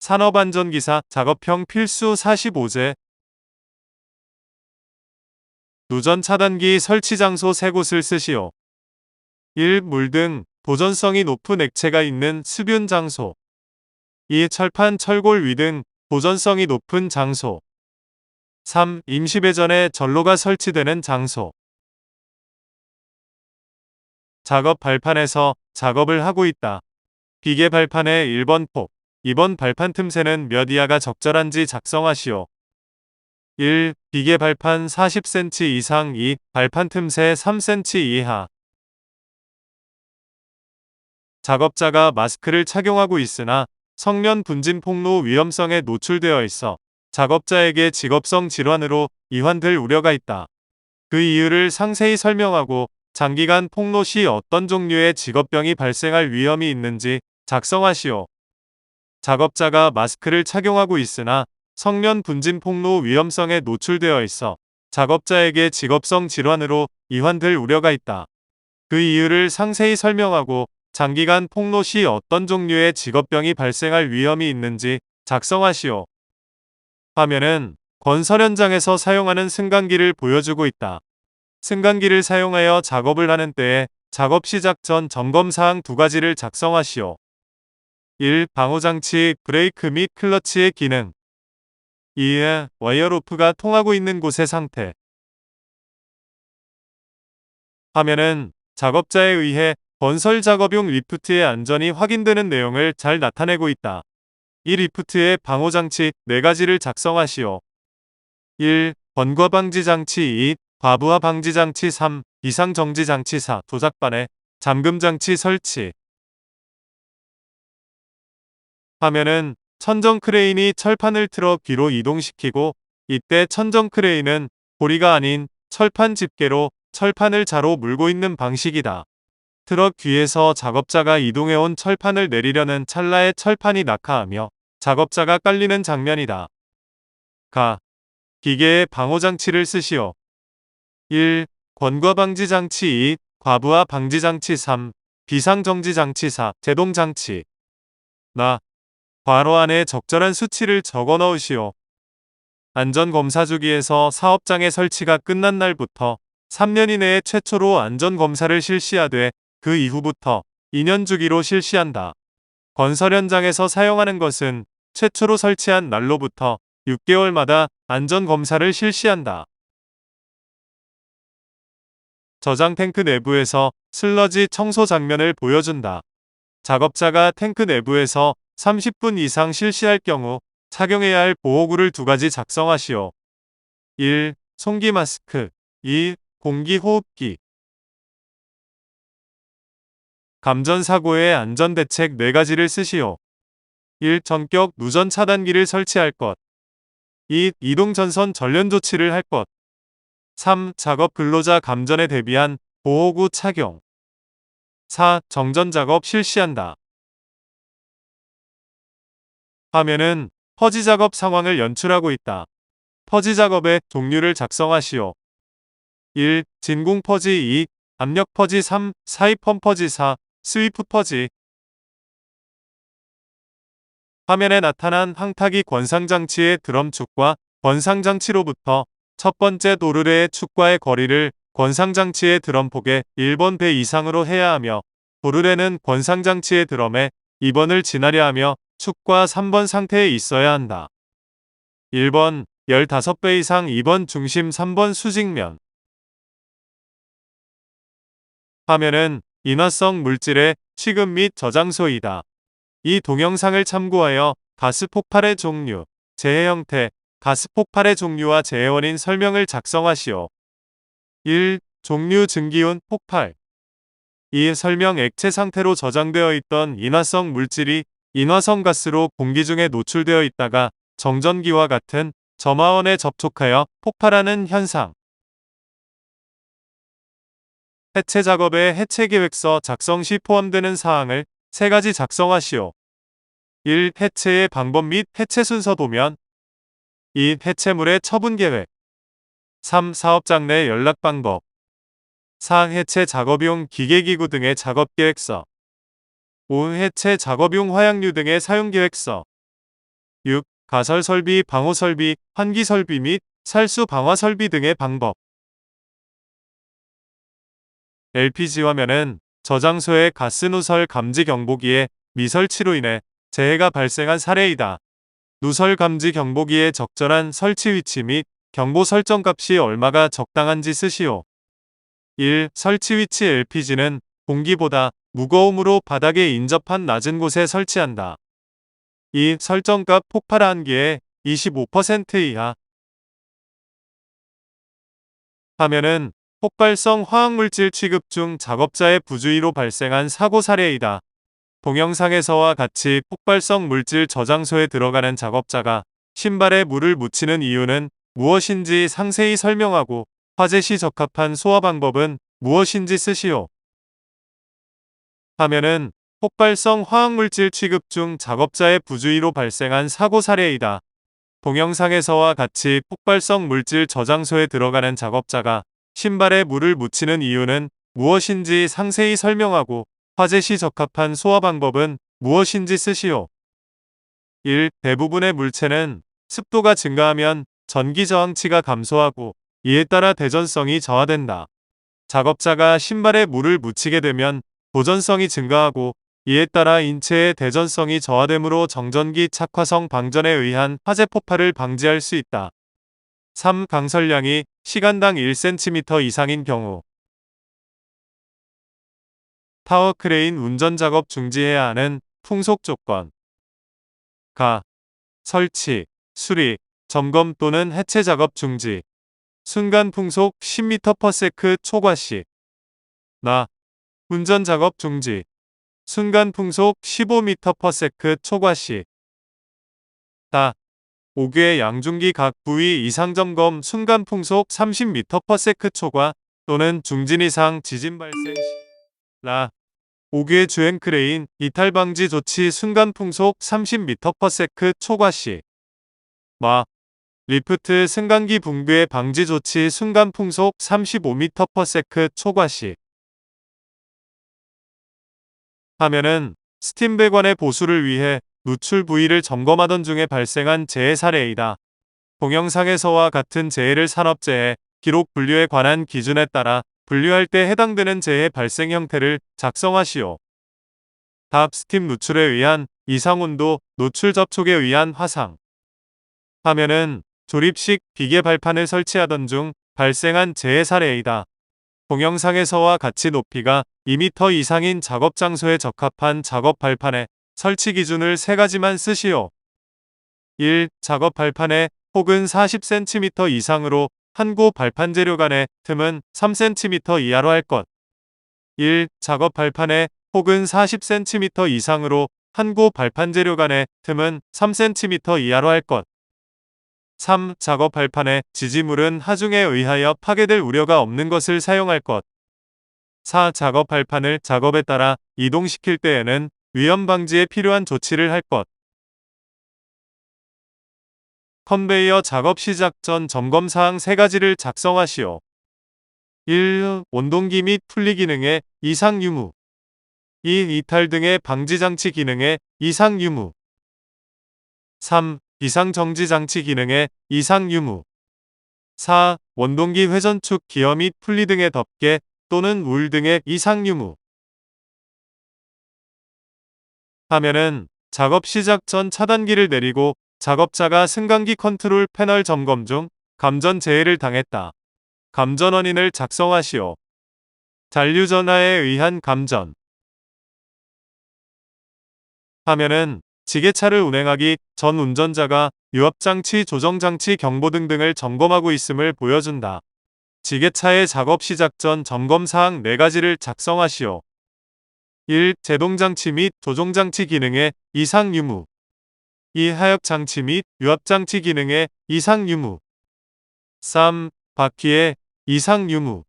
산업안전기사 작업형 필수 45제. 누전 차단기 설치 장소 3곳을 쓰시오. 1. 물 등 보존성이 높은 액체가 있는 습윤 장소. 2. 철판, 철골 위 등 보존성이 높은 장소. 3. 임시배전에 전로가 설치되는 장소. 작업 발판에서 작업을 하고 있다. 기계 발판의 1번 폭, 2번 발판 틈새는 몇 이하가 적절한지 작성하시오. 1. 기계 발판 40cm 이상. 2. 발판 틈새 3cm 이하. 작업자가 마스크를 착용하고 있으나 성면 분진 폭로 위험성에 노출되어 있어 작업자에게 직업성 질환으로 이환될 우려가 있다. 그 이유를 상세히 설명하고 장기간 폭로 시 어떤 종류의 직업병이 발생할 위험이 있는지 작성하시오. 작업자가 마스크를 착용하고 있으나 성면 분진 폭로 위험성에 노출되어 있어 작업자에게 직업성 질환으로 이환될 우려가 있다. 그 이유를 상세히 설명하고 장기간 폭로 시 어떤 종류의 직업병이 발생할 위험이 있는지 작성하시오. 화면은 건설 현장에서 사용하는 승강기를 보여주고 있다. 승강기를 사용하여 작업을 하는 때에 작업 시작 전 점검사항 2가지를 작성하시오. 1. 방호장치, 브레이크 및 클러치의 기능. 2. 와이어로프가 통하고 있는 곳의 상태. 화면은 작업자에 의해 건설 작업용 리프트의 안전이 확인되는 내용을 잘 나타내고 있다. 이 리프트의 방호장치 4가지를 작성하시오. 1. 번거 방지 장치. 2. 과부하 방지 장치. 3. 비상 정지 장치. 4. 도작반에 잠금 장치 설치. 화면은 천정 크레인이 철판을 틀어 뒤로 이동시키고, 이때 천정 크레인은 고리가 아닌 철판 집게로 철판을 자로 물고 있는 방식이다. 트럭 뒤에서 작업자가 이동해온 철판을 내리려는 찰나에 철판이 낙하하며 작업자가 깔리는 장면이다. 기계의 방호장치를 쓰시오. 1. 권과 방지 장치. 2. 과부하 방지 장치. 3. 비상정지 장치. 4. 제동 장치. 괄호 안에 적절한 수치를 적어 넣으시오. 안전검사 주기에서 사업장의 설치가 끝난 날부터 3년 이내에 최초로 안전검사를 실시하되 그 이후부터 2년 주기로 실시한다. 건설 현장에서 사용하는 것은 최초로 설치한 날로부터 6개월마다 안전검사를 실시한다. 저장 탱크 내부에서 슬러지 청소 장면을 보여준다. 작업자가 탱크 내부에서 30분 이상 실시할 경우 착용해야 할 보호구를 2가지 작성하시오. 1. 송기 마스크. 2. 공기 호흡기. 감전사고의 안전대책 4가지를 쓰시오. 1. 전격 누전 차단기를 설치할 것. 2. 이동전선 전련 조치를 할 것. 3. 작업 근로자 감전에 대비한 보호구 착용. 4. 정전 작업 실시한다. 화면은 퍼지 작업 상황을 연출하고 있다. 퍼지 작업의 종류를 작성하시오. 1. 진공 퍼지. 2. 압력 퍼지. 3. 사이펀 퍼지. 4. 스위프 퍼지. 화면에 나타난 항타기 권상장치의 드럼축과 권상장치로부터 첫 번째 도르래의 축과의 거리를 권상장치의 드럼폭의 1번 배 이상으로 해야 하며, 도르래는 권상장치의 드럼의 2번을 지나려 하며 축과 3번 상태에 있어야 한다. 1번 15배 이상. 2번 중심. 3번 수직면. 화면은 인화성 물질의 취급 및 저장소이다. 이 동영상을 참고하여 가스 폭발의 종류, 재해 형태, 가스 폭발의 종류와 재해 원인 설명을 작성하시오. 1. 종류 증기온 폭발. 2. 설명 액체 상태로 저장되어 있던 인화성 물질이 인화성 가스로 공기 중에 노출되어 있다가 정전기와 같은 점화원에 접촉하여 폭발하는 현상. 해체 작업의 해체 계획서 작성 시 포함되는 사항을 3가지 작성하시오. 1. 해체의 방법 및 해체 순서 도면. 2. 해체물의 처분 계획. 3. 사업장 내 연락 방법. 4. 해체 작업용 기계기구 등의 작업 계획서. 5. 해체 작업용 화약류 등의 사용 계획서. 6. 가설 설비, 방호 설비, 환기 설비 및 살수 방화 설비 등의 방법. LPG 화면은 저장소의 가스 누설 감지 경보기에 미설치로 인해 재해가 발생한 사례이다. 누설 감지 경보기의 적절한 설치 위치 및 경보 설정 값이 얼마가 적당한지 쓰시오. 1. 설치 위치 LPG는 공기보다 무거움으로 바닥에 인접한 낮은 곳에 설치한다. 2. 설정값 폭발 한계에 25% 이하. 하면은 폭발성 화학물질 취급 중 작업자의 부주의로 발생한 사고 사례이다. 동영상에서와 같이 폭발성 물질 저장소에 들어가는 작업자가 신발에 물을 묻히는 이유는 무엇인지 상세히 설명하고 화재 시 적합한 소화 방법은 무엇인지 쓰시오. 하면은 폭발성 화학물질 취급 중 작업자의 부주의로 발생한 사고 사례이다. 동영상에서와 같이 폭발성 물질 저장소에 들어가는 작업자가 신발에 물을 묻히는 이유는 무엇인지 상세히 설명하고 화재 시 적합한 소화 방법은 무엇인지 쓰시오. 1. 대부분의 물체는 습도가 증가하면 전기 저항치가 감소하고 이에 따라 대전성이 저하된다. 작업자가 신발에 물을 묻히게 되면 도전성이 증가하고 이에 따라 인체의 대전성이 저하되므로 정전기 착화성 방전에 의한 화재 폭발을 방지할 수 있다. 3. 강설량이 시간당 1cm 이상인 경우 타워 크레인 운전 작업 중지해야 하는 풍속 조건. 가. 설치, 수리, 점검 또는 해체 작업 중지. 순간 풍속 10m/s 초과 시. 나. 운전 작업 중지. 순간 풍속 15m/s 초과 시. 다. 5개 양중기 각 부위 이상 점검 순간 풍속 30m/s 초과 또는 중진 이상 지진 발생 시. 라. 5개 주행 크레인 이탈 방지 조치 순간 풍속 30m/s 초과 시. 마. 리프트 승강기 붕괴 방지 조치 순간 풍속 35m/s 초과 시. 하면은 스팀 배관의 보수를 위해 누출 부위를 점검하던 중에 발생한 재해 사례이다. 동영상에서와 같은 재해를 산업재해 기록 분류에 관한 기준에 따라 분류할 때 해당되는 재해 발생 형태를 작성하시오. 답. 스팀 누출에 의한 이상 온도, 노출 접촉에 의한 화상. 하면은 조립식 비계 발판을 설치하던 중 발생한 재해 사례이다. 동영상에서와 같이 높이가 2m 이상인 작업 장소에 적합한 작업 발판에 설치 기준을 3가지만 쓰시오. 1. 작업 발판에 혹은 40cm 이상으로 한고 발판 재료 간의 틈은 3cm 이하로 할 것. 1. 작업 발판에 혹은 40cm 이상으로 한고 발판 재료 간의 틈은 3cm 이하로 할 것. 3. 작업 발판에 지지물은 하중에 의하여 파괴될 우려가 없는 것을 사용할 것. 4. 작업 발판을 작업에 따라 이동시킬 때에는 위험 방지에 필요한 조치를 할 것. 컨베이어 작업 시작 전 점검 사항 3가지를 작성하시오. 1. 온동기 및 분리 기능의 이상 유무. 2. 이탈 등의 방지 장치 기능의 이상 유무. 3. 비상 정지 장치 기능의 이상 유무. 4. 원동기 회전축 기어 및 분리 등의 덮개 또는 울 등의 이상 유무. 하면은 작업 시작 전 차단기를 내리고 작업자가 승강기 컨트롤 패널 점검 중 감전 재해를 당했다. 감전 원인을 작성하시오. 잔류 전하에 의한 감전. 하면은 지게차를 운행하기 전 운전자가 유압장치, 조정장치, 경보 등등을 점검하고 있음을 보여준다. 지게차의 작업 시작 전 점검사항 4가지를 작성하시오. 1. 제동장치 및 조종장치 기능의 이상 유무. 2. 하역장치 및 유압장치 기능의 이상 유무. 3. 바퀴의 이상 유무.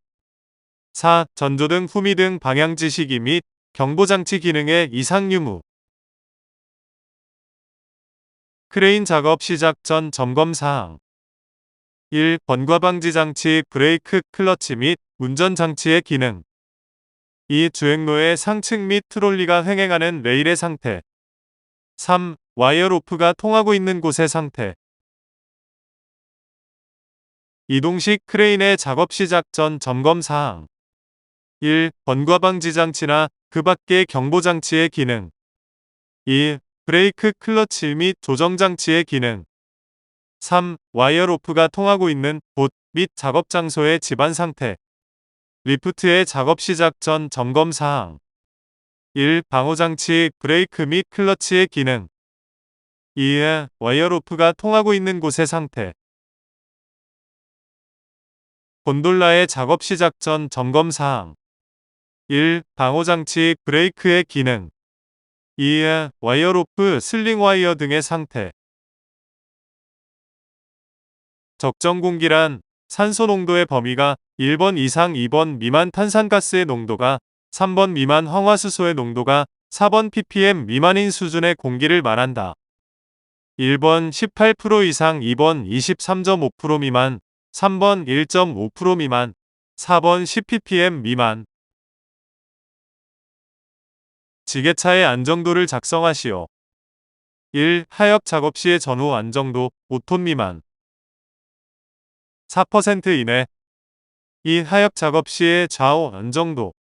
4. 전조등, 후미등, 방향지시기 및 경보장치 기능의 이상 유무. 크레인 작업 시작 전 점검 사항. 1. 번과방지 장치, 브레이크, 클러치 및 운전 장치의 기능. 2. 주행로의 상층 및 트롤리가 횡행하는 레일의 상태. 3. 와이어 로프가 통하고 있는 곳의 상태. 이동식 크레인의 작업 시작 전 점검 사항. 1. 번과 방지 장치나 그 밖의 경보 장치의 기능. 2. 브레이크 클러치 및 조정 장치의 기능. 3. 와이어 로프가 통하고 있는 곳 및 작업 장소의 집안 상태. 리프트의 작업 시작 전 점검 사항. 1. 방호 장치, 브레이크 및 클러치의 기능. 2. 와이어 로프가 통하고 있는 곳의 상태. 곤돌라의 작업 시작 전 점검 사항. 1. 방호 장치, 브레이크의 기능. 2. 와이어 로프, 슬링 와이어 등의 상태. 적정 공기란 산소 농도의 범위가 1번 이상 2번 미만 탄산가스의 농도가 3번 미만 황화수소의 농도가 4번 ppm 미만인 수준의 공기를 말한다. 1번 18% 이상 2번 23.5% 미만 3번 1.5% 미만 4번 10ppm 미만. 지게차의 안정도를 작성하시오. 1. 하역 작업 시의 전후 안정도 5톤 미만 4% 이내. 2. 하역 작업 시의 좌우 안정도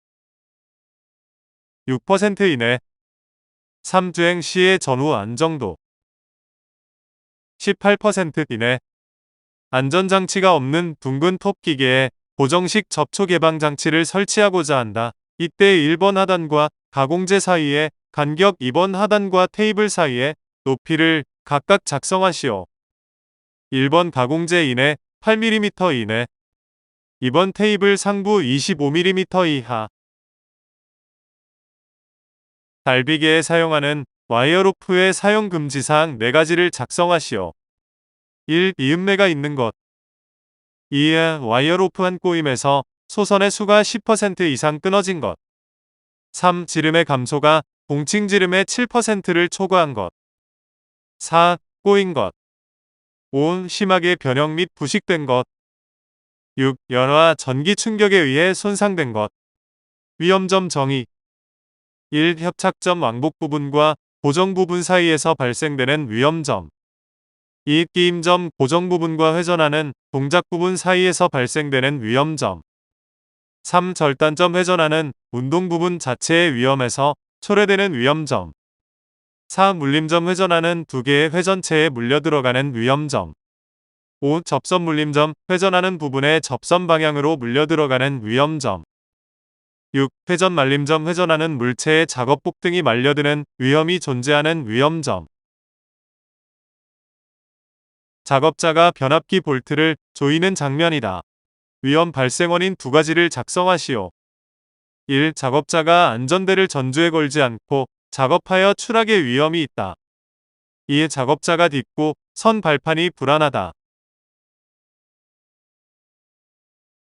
6% 이내. 3. 주행 시의 전후 안정도 18% 이내. 안전장치가 없는 둥근 톱 기계에 고정식 접촉 예방 장치를 설치하고자 한다. 이때 1번 하단과 가공재 사이에 간격 2번 하단과 테이블 사이에 높이를 각각 작성하시오. 1번 가공재 이내 8mm 이내. 2번 테이블 상부 25mm 이하. 달비계에 사용하는 와이어 로프의 사용 금지사항 4가지를 작성하시오. 1. 이음매가 있는 것. 2. 와이어 로프 한 꼬임에서 소선의 수가 10% 이상 끊어진 것. 3. 지름의 감소가 봉칭 지름의 7%를 초과한 것. 4. 꼬인 것. 5. 심하게 변형 및 부식된 것. 6. 연화 전기 충격에 의해 손상된 것. 위험점 정의. 1. 협착점 왕복 부분과 고정 부분 사이에서 발생되는 위험점. 2. 끼임점 고정 부분과 회전하는 동작 부분 사이에서 발생되는 위험점. 3. 절단점 회전하는 운동 부분 자체의 위험에서 초래되는 위험점. 4. 물림점 회전하는 두 개의 회전체에 물려 들어가는 위험점. 5. 접선 물림점 회전하는 부분의 접선 방향으로 물려 들어가는 위험점. 6. 회전 말림점 회전하는 물체의 작업복 등이 말려드는 위험이 존재하는 위험점. 작업자가 변압기 볼트를 조이는 장면이다. 위험 발생 원인 2가지를 작성하시오. 1. 작업자가 안전대를 전주에 걸지 않고 작업하여 추락의 위험이 있다. 2. 작업자가 딛고 선 발판이 불안하다.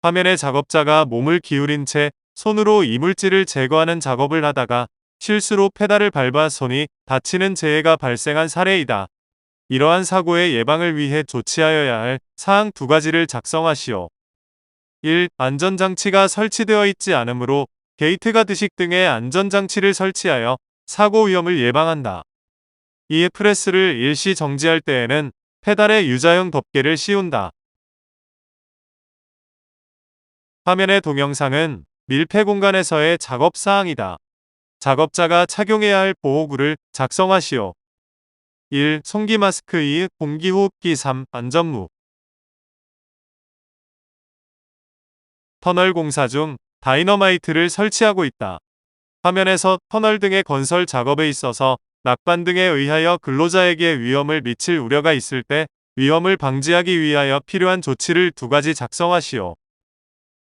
화면에 작업자가 몸을 기울인 채 손으로 이물질을 제거하는 작업을 하다가 실수로 페달을 밟아 손이 다치는 재해가 발생한 사례이다. 이러한 사고의 예방을 위해 조치하여야 할 사항 2가지를 작성하시오. 1. 안전장치가 설치되어 있지 않으므로 게이트 드식 등의 안전장치를 설치하여 사고 위험을 예방한다. 2. 프레스를 일시 정지할 때에는 페달에 유자형 덮개를 씌운다. 화면의 동영상은 밀폐 공간에서의 작업 사항이다. 작업자가 착용해야 할 보호구를 작성하시오. 1. 송기 마스크. 2. 공기호흡기. 3. 안전무. 터널 공사 중 다이너마이트를 설치하고 있다. 화면에서 터널 등의 건설 작업에 있어서 낙반 등에 의하여 근로자에게 위험을 미칠 우려가 있을 때 위험을 방지하기 위하여 필요한 조치를 2가지 작성하시오.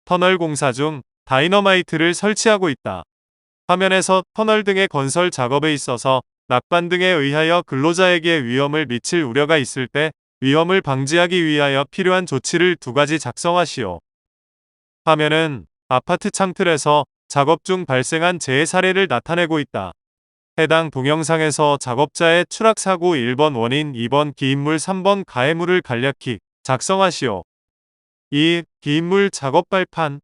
터널 공사 중 다이너마이트를 설치하고 있다. 화면에서 터널 등의 건설 작업에 있어서 낙반 등에 의하여 근로자에게 위험을 미칠 우려가 있을 때 위험을 방지하기 위하여 필요한 조치를 2가지 작성하시오. 화면은 아파트 창틀에서 작업 중 발생한 재해 사례를 나타내고 있다. 해당 동영상에서 작업자의 추락 사고 1번 원인, 2번 기인물, 3번 가해물을 간략히 작성하시오. 2. 기인물 작업 발판.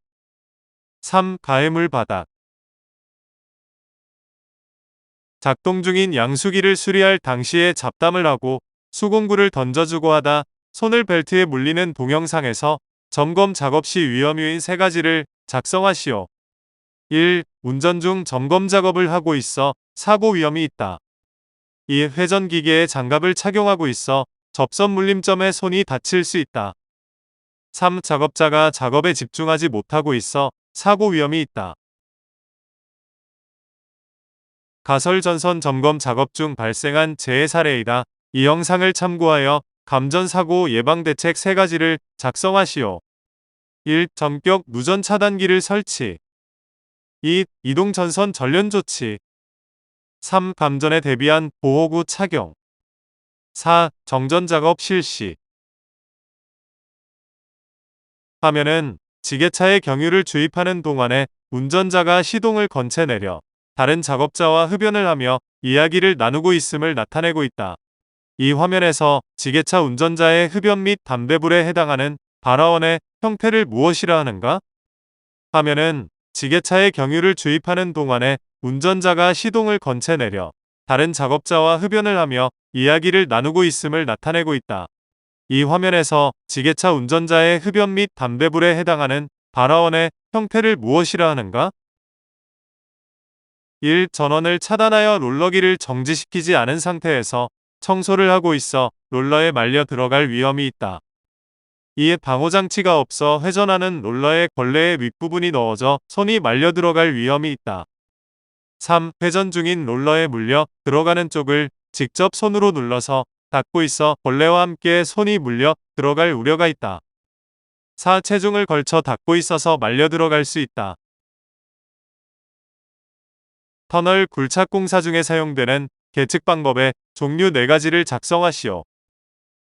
3. 가해물 바닥. 작동 중인 양수기를 수리할 당시에 잡담을 하고 수공구를 던져주고 하다 손을 벨트에 물리는 동영상에서 점검 작업 시 위험 요인 3가지를 작성하시오. 1. 운전 중 점검 작업을 하고 있어 사고 위험이 있다. 2. 회전기계에 장갑을 착용하고 있어 접선 물림점에 손이 다칠 수 있다. 3. 작업자가 작업에 집중하지 못하고 있어 사고 위험이 있다. 가설 전선 점검 작업 중 발생한 재해 사례이다. 이 영상을 참고하여 감전사고 예방 대책 3가지를 작성하시오. 1. 전격 누전 차단기를 설치. 2. 이동 전선 전련 조치. 3. 감전에 대비한 보호구 착용. 4. 정전 작업 실시. 화면은 지게차에 경유를 주입하는 동안에 운전자가 시동을 건 채 내려 다른 작업자와 흡연을 하며 이야기를 나누고 있음을 나타내고 있다. 이 화면에서 지게차 운전자의 흡연 및 담배불에 해당하는 발화원의 형태를 무엇이라 하는가? 화면은 지게차에 경유를 주입하는 동안에 운전자가 시동을 건 채 내려 다른 작업자와 흡연을 하며 이야기를 나누고 있음을 나타내고 있다. 이 화면에서 지게차 운전자의 흡연 및 담배불에 해당하는 발화원의 형태를 무엇이라 하는가? 1. 전원을 차단하여 롤러기를 정지시키지 않은 상태에서 청소를 하고 있어 롤러에 말려 들어갈 위험이 있다. 2. 방호장치가 없어 회전하는 롤러의 걸레의 윗부분이 넣어져 손이 말려 들어갈 위험이 있다. 3. 회전 중인 롤러에 물려 들어가는 쪽을 직접 손으로 눌러서 닫고 있어 걸레와 함께 손이 물려 들어갈 우려가 있다. 4. 체중을 걸쳐 닫고 있어서 말려 들어갈 수 있다. 터널 굴착 공사 중에 사용되는 계측 방법의 종류 4가지를 작성하시오.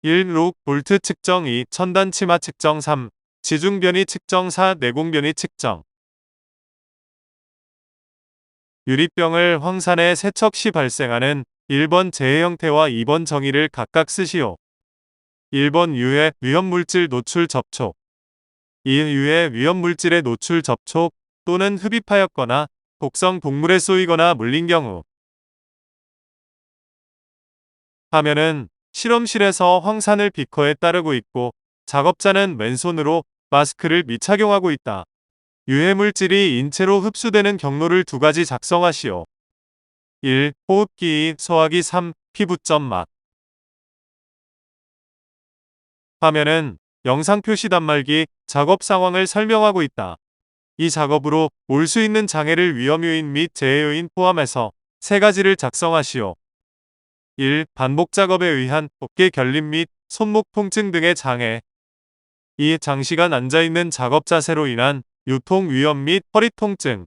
1. 록 볼트 측정. 2. 천단 치마 측정. 3. 지중 변이 측정. 4. 내공 변이 측정. 유리병을 황산에 세척 시 발생하는 1번 재해 형태와 2번 정의를 각각 쓰시오. 1번 유해 위험물질 노출 접촉. 2. 유해 위험물질의 노출 접촉 또는 흡입하였거나 독성 동물에 쏘이거나 물린 경우. 화면은 실험실에서 황산을 비커에 따르고 있고 작업자는 왼손으로 마스크를 미착용하고 있다. 유해물질이 인체로 흡수되는 경로를 2가지 작성하시오. 1. 호흡기. 2. 소화기. 3. 피부점 맛. 화면은 영상 표시 단말기 작업 상황을 설명하고 있다. 이 작업으로 올 수 있는 장애를 위험 요인 및 재해 요인 포함해서 3가지를 작성하시오. 1. 반복 작업에 의한 어깨 결림 및 손목 통증 등의 장애. 2. 장시간 앉아있는 작업 자세로 인한 유통 위험 및 허리 통증.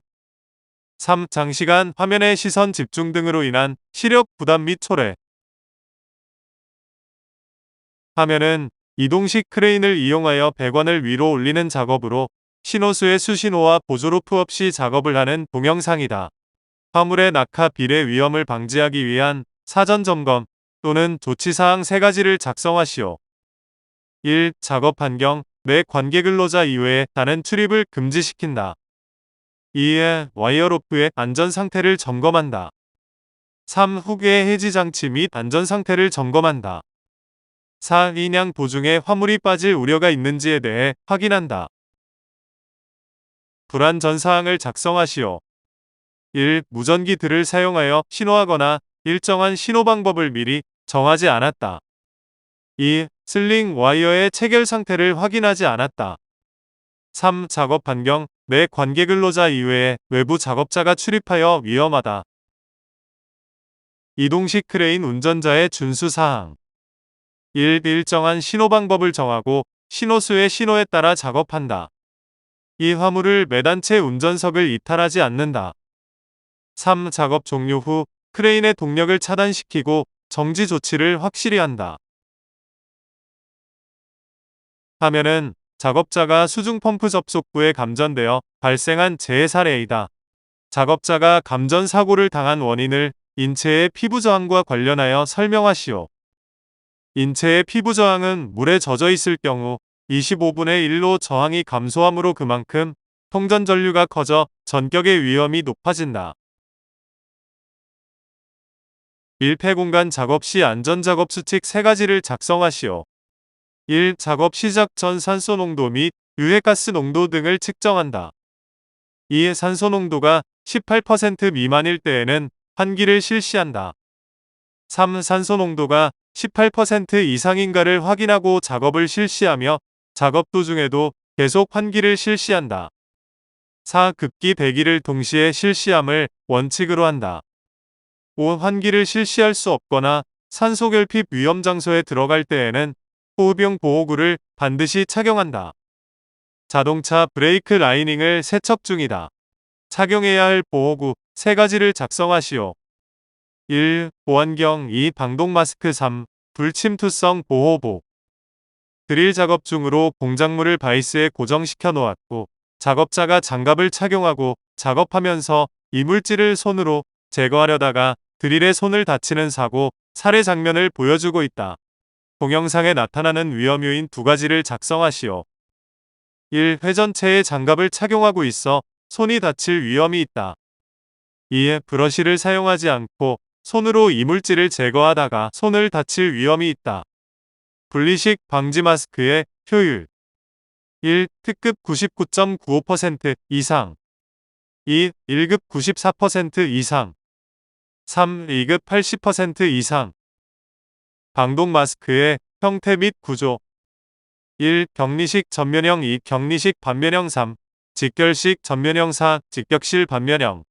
3. 장시간 화면에 시선 집중 등으로 인한 시력 부담 및 초래. 화면은 이동식 크레인을 이용하여 배관을 위로 올리는 작업으로 신호수의 수신호와 보조로프 없이 작업을 하는 동영상이다. 화물의 낙하 비례 위험을 방지하기 위한 사전 점검 또는 조치사항 3가지를 작성하시오. 1. 작업 환경. 내 관계 근로자 이외에 다른 출입을 금지시킨다. 2. 와이어로프의 안전 상태를 점검한다. 3. 후계 해지 장치 및 안전 상태를 점검한다. 4. 인양 도중에 화물이 빠질 우려가 있는지에 대해 확인한다. 불안 전 사항을 작성하시오. 1. 무전기들을 사용하여 신호하거나 일정한 신호 방법을 미리 정하지 않았다. 2. 슬링 와이어의 체결 상태를 확인하지 않았다. 3. 작업 환경. 내 관계 근로자 이외에 외부 작업자가 출입하여 위험하다. 이동식 크레인 운전자의 준수 사항. 1. 일정한 신호 방법을 정하고 신호수의 신호에 따라 작업한다. 2. 화물을 매단 채 운전석을 이탈하지 않는다. 3. 작업 종료 후 크레인의 동력을 차단시키고 정지 조치를 확실히 한다. 화면은 작업자가 수중 펌프 접속부에 감전되어 발생한 재해 사례이다. 작업자가 감전 사고를 당한 원인을 인체의 피부 저항과 관련하여 설명하시오. 인체의 피부 저항은 물에 젖어 있을 경우 25분의 1로 저항이 감소하므로 그만큼 통전 전류가 커져 전격의 위험이 높아진다. 밀폐 공간 작업 시 안전작업 수칙 3가지를 작성하시오. 1. 작업 시작 전 산소 농도 및 유해가스 농도 등을 측정한다. 2. 산소 농도가 18% 미만일 때에는 환기를 실시한다. 3. 산소 농도가 18% 이상인가를 확인하고 작업을 실시하며 작업 도중에도 계속 환기를 실시한다. 4. 급기 배기를 동시에 실시함을 원칙으로 한다. 5. 환기를 실시할 수 없거나 산소 결핍 위험 장소에 들어갈 때에는 호흡용 보호구를 반드시 착용한다. 자동차 브레이크 라이닝을 세척 중이다. 착용해야 할 보호구 3가지를 작성하시오. 1. 보안경 2. 방독 마스크 3. 불침투성 보호복. 드릴 작업 중으로 공작물을 바이스에 고정시켜 놓았고 작업자가 장갑을 착용하고 작업하면서 이물질을 손으로 제거하려다가 드릴에 손을 다치는 사고, 살해 장면을 보여주고 있다. 동영상에 나타나는 위험 요인 2가지를 작성하시오. 1. 회전체에 장갑을 착용하고 있어 손이 다칠 위험이 있다. 2. 브러쉬를 사용하지 않고 손으로 이물질을 제거하다가 손을 다칠 위험이 있다. 분리식 방지 마스크의 효율 1. 특급 99.95% 이상 2. 1급 94% 이상 3. 2급 80% 이상 방독 마스크의 형태 및 구조 1. 격리식 전면형 2. 격리식 반면형 3. 직결식 전면형 4. 직격실 반면형